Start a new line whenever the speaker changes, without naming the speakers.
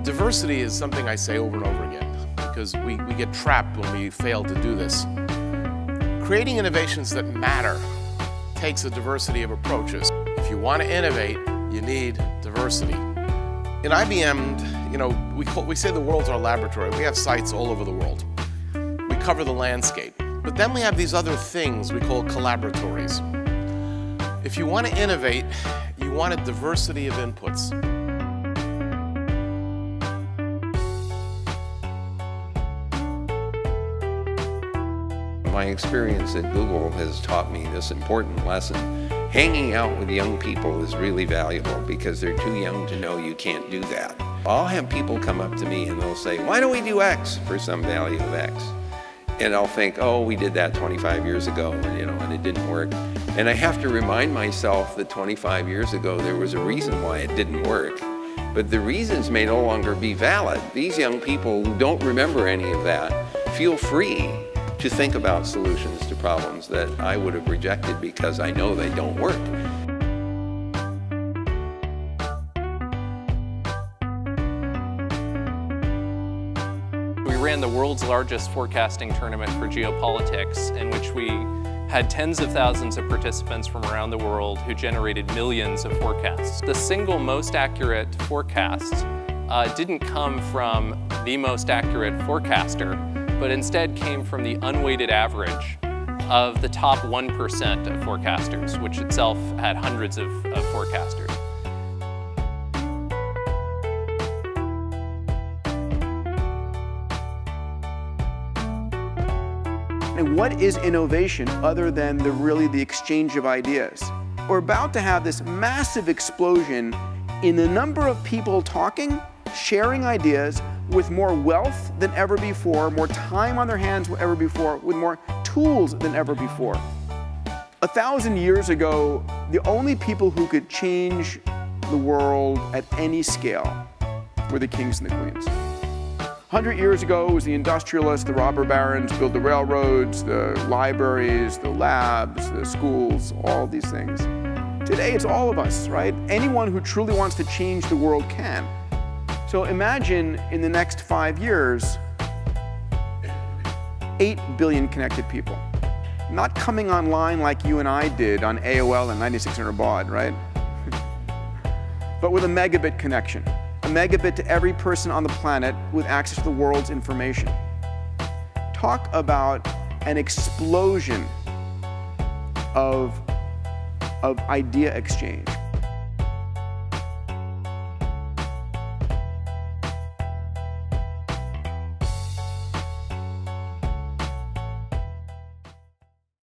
Diversity is something I say over and over again because we get trapped when we fail to do this. Creating innovations that matter takes a diversity of approaches. If you want to innovate, you need diversity. In IBM, we say the world's our laboratory. We have sites all over the world. We cover the landscape. But then we have these other things we call collaboratories. If you want to innovate, you want a diversity of inputs.
My experience at Google has taught me this important lesson. Hanging out with young people is really valuable because they're too young to know you can't do that. I'll have people come up to me and they'll say, why don't we do X for some value of X? And I'll think, oh, we did that 25 years ago, and it didn't work. And I have to remind myself that 25 years ago there was a reason why it didn't work. But the reasons may no longer be valid. These young people who don't remember any of that feel free to think about solutions to problems that I would have rejected because I know they don't work.
We ran the world's largest forecasting tournament for geopolitics, in which we had tens of thousands of participants from around the world who generated millions of forecasts. The single most accurate forecast didn't come from the most accurate forecaster, but instead came from the unweighted average of the top 1% of forecasters, which itself had hundreds of forecasters.
And what is innovation other than really the exchange of ideas? We're about to have this massive explosion in the number of people talking, sharing ideas, with more wealth than ever before, more time on their hands than ever before, with more tools than ever before. 1,000 years ago, the only people who could change the world at any scale were the kings and the queens. 100 years ago, it was the industrialists, the robber barons, built the railroads, the libraries, the labs, the schools, all these things. Today, it's all of us, right? Anyone who truly wants to change the world can. So imagine in the next 5 years, 8 billion connected people. Not coming online like you and I did on AOL and 9600 baud, right? But with a megabit connection. A megabit to every person on the planet with access to the world's information. Talk about an explosion of idea exchange.